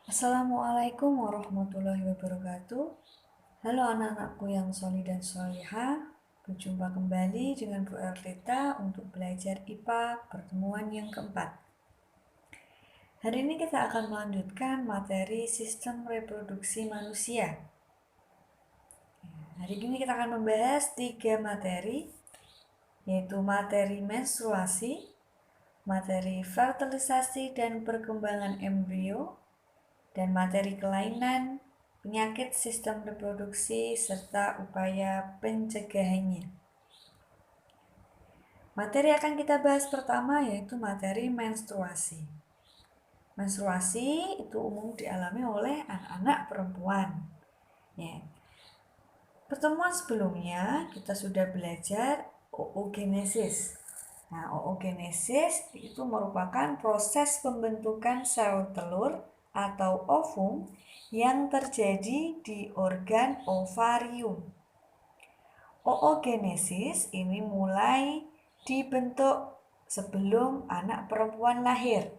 Assalamualaikum warahmatullahi wabarakatuh. Halo anak-anakku yang solih dan solihah. Berjumpa kembali dengan Bu Erlita untuk belajar IPA pertemuan yang keempat. Hari ini kita akan melanjutkan materi sistem reproduksi manusia. Hari ini kita akan membahas 3 materi, yaitu materi menstruasi, materi fertilisasi dan perkembangan embrio, dan materi kelainan, penyakit sistem reproduksi, serta upaya pencegahannya. Materi yang akan kita bahas pertama yaitu materi menstruasi. Menstruasi itu umum dialami oleh anak-anak perempuan. Ya. Pertemuan sebelumnya kita sudah belajar oogenesis. Nah, oogenesis itu merupakan proses pembentukan sel telur atau ovum yang terjadi di organ ovarium. Oogenesis ini mulai dibentuk sebelum anak perempuan lahir,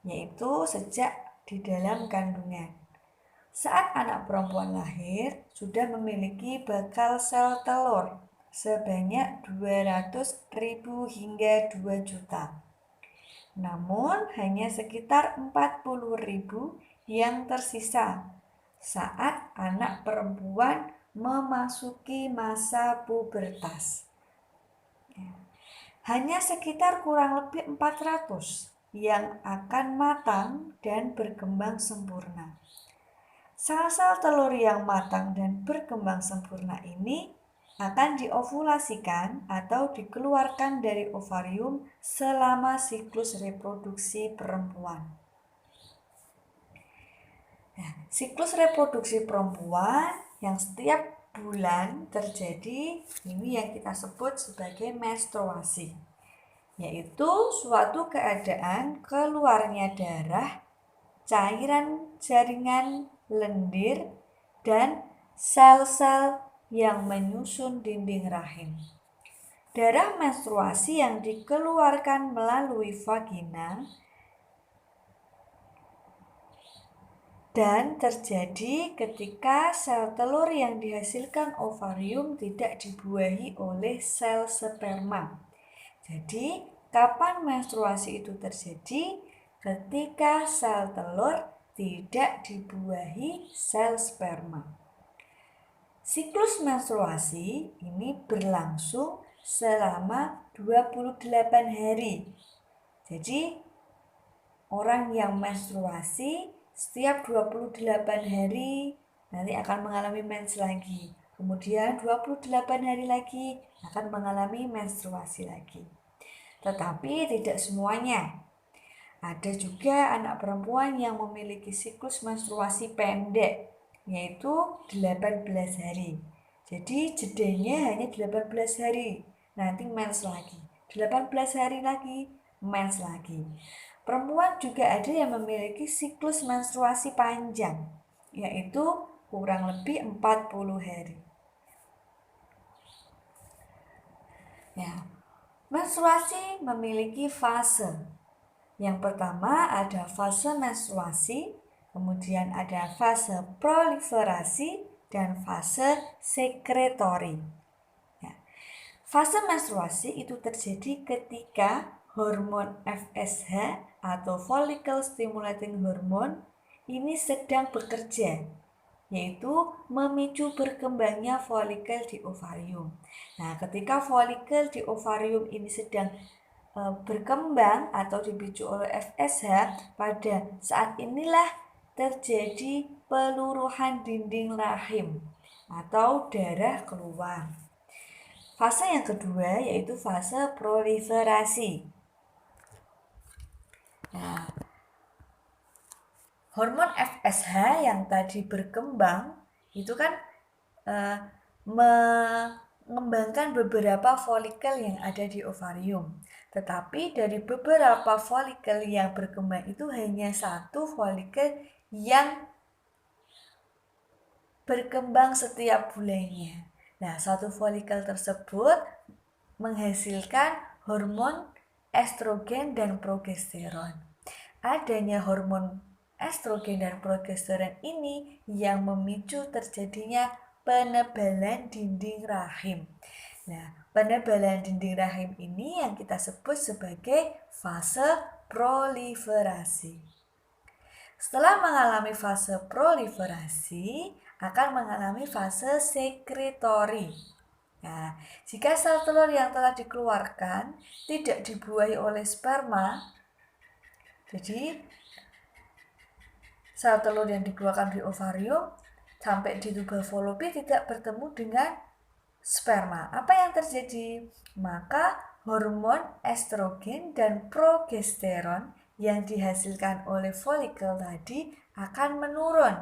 yaitu sejak di dalam kandungan. Saat anak perempuan lahir, sudah memiliki bakal sel telur sebanyak 200.000 hingga 2 juta. Namun hanya sekitar 40.000 yang tersisa saat anak perempuan memasuki masa pubertas. Hanya sekitar kurang lebih 400 yang akan matang dan berkembang sempurna. Sel-sel telur yang matang dan berkembang sempurna ini akan diovulasikan atau dikeluarkan dari ovarium selama siklus reproduksi perempuan. Nah, siklus reproduksi perempuan yang setiap bulan terjadi ini yang kita sebut sebagai menstruasi, yaitu suatu keadaan keluarnya darah, cairan jaringan, lendir, dan sel-sel yang menyusun dinding rahim. Darah menstruasi yang dikeluarkan melalui vagina dan terjadi ketika sel telur yang dihasilkan ovarium tidak dibuahi oleh sel sperma. Jadi, kapan menstruasi itu terjadi? Ketika sel telur tidak dibuahi sel sperma. Siklus menstruasi ini berlangsung selama 28 hari. Jadi, orang yang menstruasi setiap 28 hari nanti akan mengalami mens lagi. Kemudian 28 hari lagi akan mengalami menstruasi lagi. Tetapi tidak semuanya. Ada juga anak perempuan yang memiliki siklus menstruasi pendek, yaitu 18 hari. Jadi jedanya hanya 18 hari, nanti mens lagi. 18 hari lagi, mens lagi. Perempuan juga ada yang memiliki siklus menstruasi panjang, yaitu kurang lebih 40 hari. Ya, menstruasi memiliki fase. Yang pertama ada fase menstruasi, kemudian ada fase proliferasi, dan fase sekretori. Ya. Fase menstruasi itu terjadi ketika hormon FSH atau follicle stimulating hormone ini sedang bekerja, yaitu memicu berkembangnya folikel di ovarium. Nah, ketika folikel di ovarium ini sedang berkembang atau dipicu oleh FSH, pada saat inilah terjadi peluruhan dinding rahim atau darah keluar. Fase yang kedua yaitu fase proliferasi. Nah, hormon FSH yang tadi berkembang itu kan mengembangkan beberapa folikel yang ada di ovarium. Tetapi dari beberapa folikel yang berkembang itu hanya satu folikel yang berkembang setiap bulannya. Nah, satu folikel tersebut menghasilkan hormon estrogen dan progesteron. Adanya hormon estrogen dan progesteron ini yang memicu terjadinya penebalan dinding rahim. Nah, penebalan dinding rahim ini yang kita sebut sebagai fase proliferasi. Setelah mengalami fase proliferasi, akan mengalami fase sekretori. Nah, jika sel telur yang telah dikeluarkan tidak dibuahi oleh sperma, jadi sel telur yang dikeluarkan di ovarium sampai di tubal falopi tidak bertemu dengan sperma. Apa yang terjadi? Maka hormon estrogen dan progesteron yang dihasilkan oleh folikel tadi akan menurun,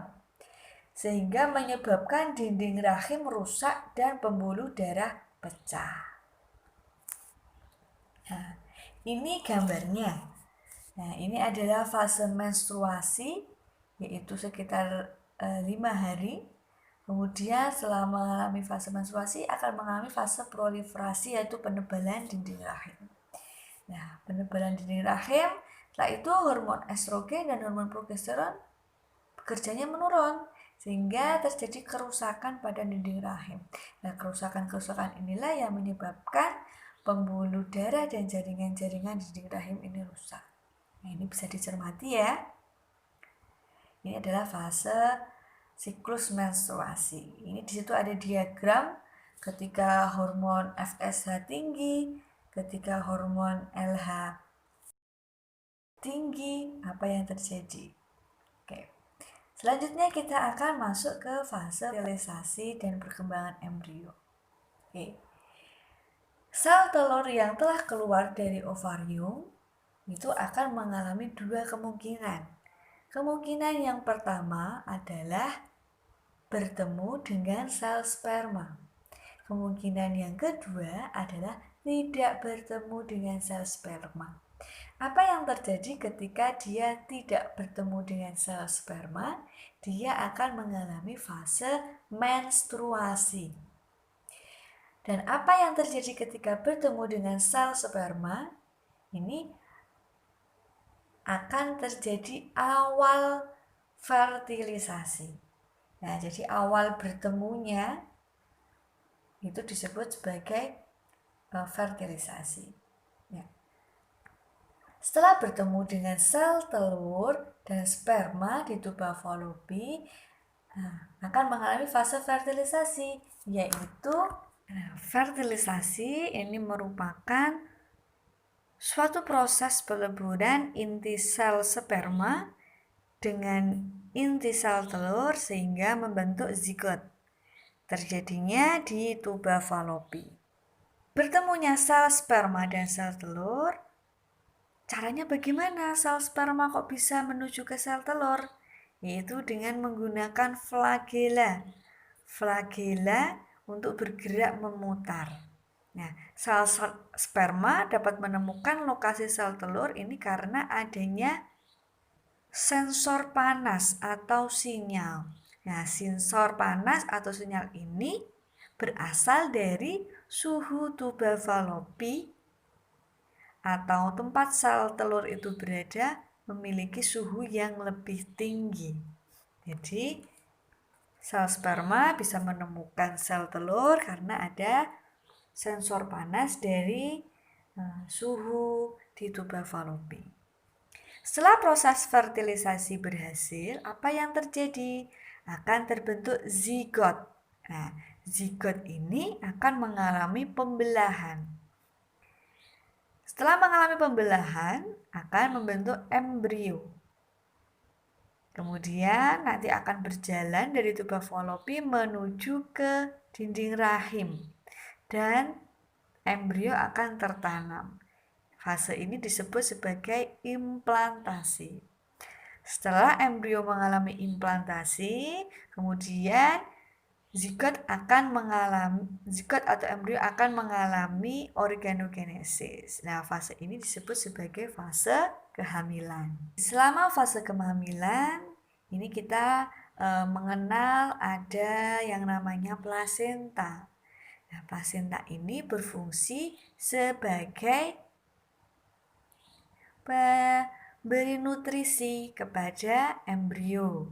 sehingga menyebabkan dinding rahim rusak dan pembuluh darah pecah. Nah, ini gambarnya. Nah, ini adalah fase menstruasi, yaitu sekitar 5 hari. Kemudian setelah mengalami fase menstruasi akan mengalami fase proliferasi, yaitu penebalan dinding rahim. Nah, penebalan dinding rahim, setelah itu hormon estrogen dan hormon progesteron bekerjanya menurun, sehingga terjadi kerusakan pada dinding rahim. Nah, kerusakan-kerusakan inilah yang menyebabkan pembuluh darah dan jaringan-jaringan dinding rahim ini rusak. Nah, ini bisa dicermati ya. Ini adalah fase siklus menstruasi. Ini di situ ada diagram ketika hormon FSH tinggi, ketika hormon LH tinggi, apa yang terjadi. Oke. Selanjutnya kita akan masuk ke fase fertilisasi dan perkembangan embrio. Oke. Sel telur yang telah keluar dari ovarium itu akan mengalami dua kemungkinan. Kemungkinan yang pertama adalah bertemu dengan sel sperma. Kemungkinan yang kedua adalah tidak bertemu dengan sel sperma. Apa yang terjadi ketika dia tidak bertemu dengan sel sperma? Dia akan mengalami fase menstruasi. Dan apa yang terjadi ketika bertemu dengan sel sperma? Ini akan terjadi awal fertilisasi. Nah, jadi awal bertemunya itu disebut sebagai fertilisasi. Ya. Setelah bertemu dengan sel telur dan sperma di tuba falopi, akan mengalami fase fertilisasi, yaitu fertilisasi ini merupakan suatu proses peleburan inti sel sperma dengan inti sel telur sehingga membentuk zigot. Terjadinya di tuba falopi. Bertemunya sel sperma dan sel telur, caranya bagaimana sel sperma kok bisa menuju ke sel telur? Yaitu dengan menggunakan flagela. Flagela untuk bergerak memutar. Nah, sel sperma dapat menemukan lokasi sel telur ini karena adanya sensor panas atau sinyal. Nah, sensor panas atau sinyal ini berasal dari suhu tuba falopi atau tempat sel telur itu berada memiliki suhu yang lebih tinggi. Jadi, sel sperma bisa menemukan sel telur karena ada sensor panas dari suhu di tuba falopi. Setelah proses fertilisasi berhasil, apa yang terjadi? Akan terbentuk zigot. Nah, zigot ini akan mengalami pembelahan. Setelah mengalami pembelahan, akan membentuk embrio. Kemudian nanti akan berjalan dari tuba falopi menuju ke dinding rahim. Dan embrio akan tertanam. Fase ini disebut sebagai implantasi. Setelah embrio mengalami implantasi, kemudian zigot atau embrio akan mengalami organogenesis. Nah, fase ini disebut sebagai fase kehamilan. Selama fase kehamilan, ini kita mengenal ada yang namanya plasenta. Nah, plasenta ini berfungsi sebagai beri nutrisi kepada embrio.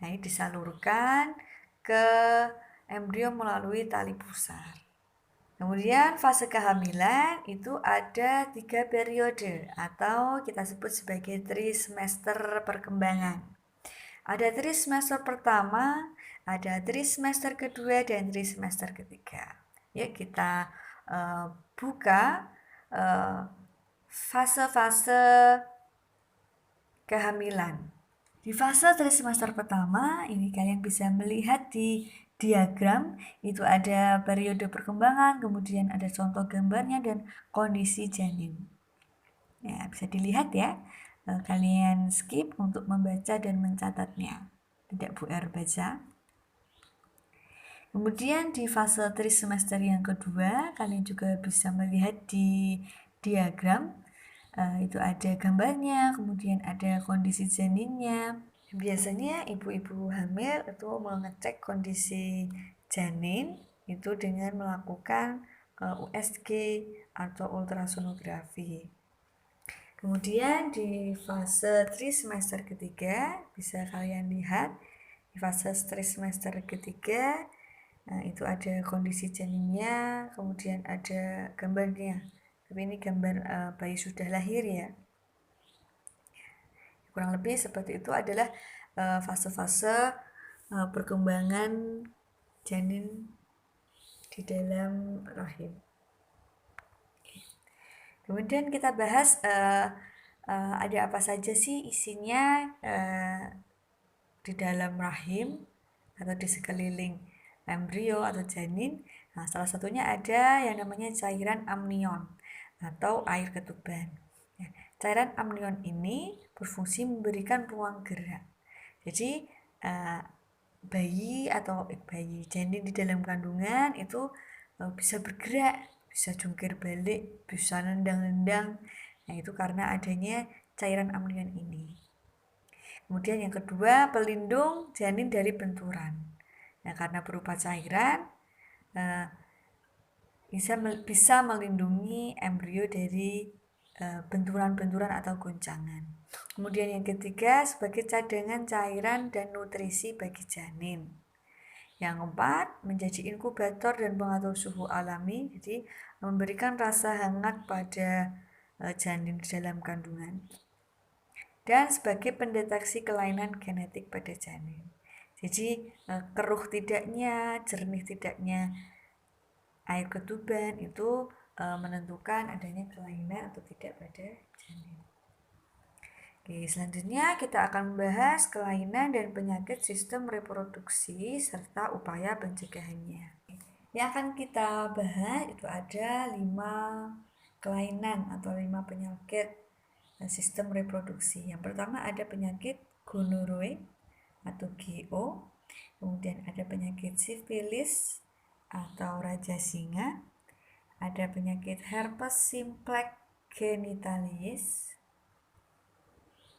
Nah, ini disalurkan ke embrio melalui tali pusar. Kemudian fase kehamilan itu ada 3 periode atau kita sebut sebagai trimester perkembangan. Ada trimester pertama, ada trimester kedua, dan trimester ketiga. Yuk kita buka fase-fase kehamilan. Di fase trimester pertama, ini kalian bisa melihat di diagram, itu ada periode perkembangan, kemudian ada contoh gambarnya dan kondisi janin. Ya, bisa dilihat ya. Kalian skip untuk membaca dan mencatatnya. Tidak Bu R baca. Kemudian di fase trimester yang kedua, kalian juga bisa melihat di diagram. Itu ada gambarnya, kemudian ada kondisi janinnya. Biasanya ibu-ibu hamil itu mengecek kondisi janin itu dengan melakukan USG atau ultrasonografi. Kemudian di fase trimester ketiga, bisa kalian lihat di fase trimester ketiga, itu ada kondisi janinnya, kemudian ada gambarnya. Tapi ini gambar bayi sudah lahir ya. Kurang lebih seperti itu adalah fase-fase perkembangan janin di dalam rahim. Kemudian kita bahas ada apa saja sih isinya di dalam rahim atau di sekeliling embrio atau janin. Nah, salah satunya ada yang namanya cairan amnion atau air ketuban. Ya, cairan amnion ini berfungsi memberikan ruang gerak. Jadi bayi janin di dalam kandungan itu bisa bergerak, bisa jungkir balik, bisa nendang-nendang. Nah, itu karena adanya cairan amnion ini. Kemudian yang kedua, pelindung janin dari benturan. Nah, karena berupa cairan, bisa melindungi embrio dari benturan-benturan atau guncangan. Kemudian yang ketiga, sebagai cadangan cairan dan nutrisi bagi janin. Yang keempat, menjadi inkubator dan pengatur suhu alami, jadi memberikan rasa hangat pada janin di dalam kandungan. Dan sebagai pendeteksi kelainan genetik pada janin. Jadi keruh tidaknya, jernih tidaknya air ketuban itu menentukan adanya kelainan atau tidak pada janin. Oke, selanjutnya kita akan membahas kelainan dan penyakit sistem reproduksi serta upaya pencegahannya. Yang akan kita bahas itu ada 5 kelainan atau 5 penyakit sistem reproduksi. Yang pertama ada penyakit gonorrhea atau GO, kemudian ada penyakit sifilis atau raja singa, ada penyakit herpes simplex genitalis,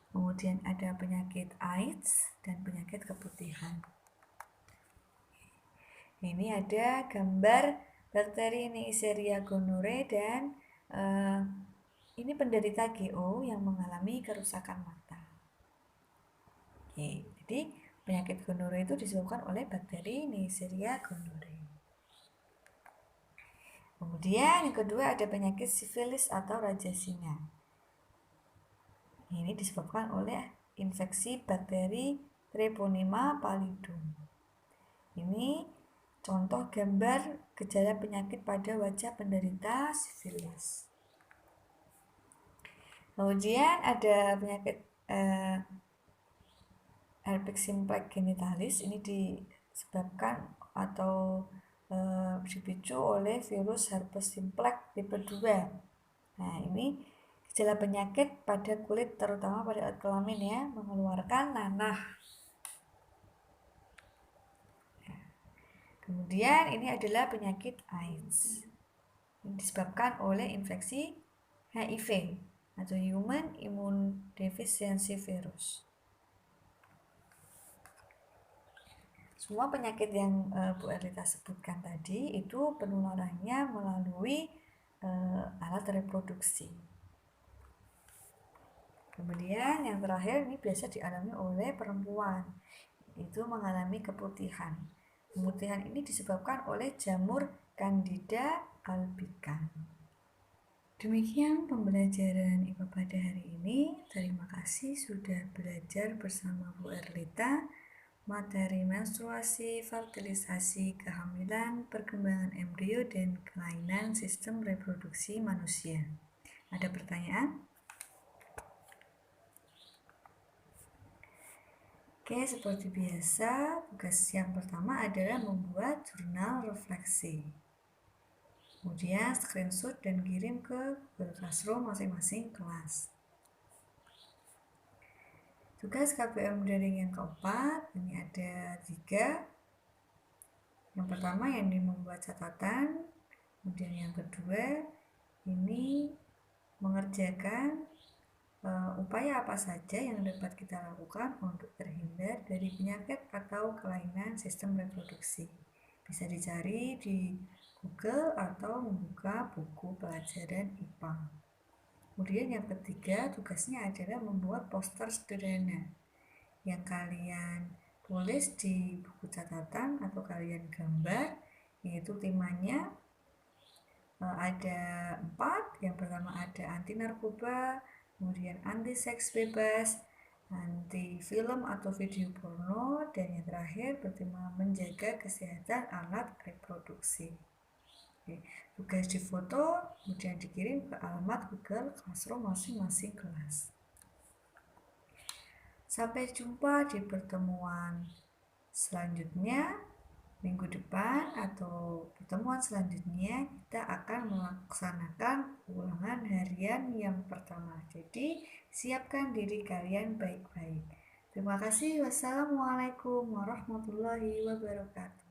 kemudian ada penyakit AIDS dan penyakit keputihan. Ini ada gambar bakteri Neisseria gonorrhoeae dan ini penderita GO yang mengalami kerusakan mata. Oke, jadi penyakit gonorrhea itu disebabkan oleh bakteri Neisseria gonorrhoeae. Kemudian yang kedua ada penyakit sifilis atau raja singa. Ini disebabkan oleh infeksi bakteri Treponema pallidum. Ini contoh gambar gejala penyakit pada wajah penderita sifilis. Kemudian ada penyakit herpes simplex genitalis. Ini disebabkan atau dipicu oleh virus herpes simplex tipe 2. Nah, ini gejala penyakit pada kulit terutama pada alat kelamin ya, mengeluarkan nanah. Kemudian ini adalah penyakit AIDS. Ini disebabkan oleh infeksi HIV atau Human Immunodeficiency Virus. Semua penyakit yang Bu Erlita sebutkan tadi itu penularannya melalui alat reproduksi. Kemudian yang terakhir ini biasa dialami oleh perempuan, itu mengalami keputihan. Keputihan ini disebabkan oleh jamur Candida albicans. Demikian pembelajaran IPA pada hari ini. Terima kasih sudah belajar bersama Bu Erlita materi menstruasi, fertilisasi, kehamilan, perkembangan embrio, dan kelainan sistem reproduksi manusia. Ada pertanyaan? Oke, seperti biasa, tugas yang pertama adalah membuat jurnal refleksi. Kemudian screenshot dan kirim ke Google Classroom masing-masing kelas. Tugas KPM daring yang keempat, ini ada 3. Yang pertama yang membuat catatan, kemudian yang kedua ini mengerjakan upaya apa saja yang dapat kita lakukan untuk terhindar dari penyakit atau kelainan sistem reproduksi. Bisa dicari di Google atau membuka buku pelajaran IPA. Kemudian yang ketiga, tugasnya adalah membuat poster sederhana yang kalian tulis di buku catatan atau kalian gambar, yaitu temanya ada 4. Yang pertama ada anti narkoba, kemudian anti seks bebas, anti film atau video porno, dan yang terakhir bertema menjaga kesehatan alat reproduksi. Oke, tugas difoto kemudian dikirim ke alamat Google Classroom masing-masing kelas. Sampai jumpa di pertemuan selanjutnya minggu depan atau pertemuan selanjutnya. Kita akan melaksanakan ulangan harian yang pertama. Jadi siapkan diri kalian baik-baik. Terima kasih. Wassalamualaikum warahmatullahi wabarakatuh.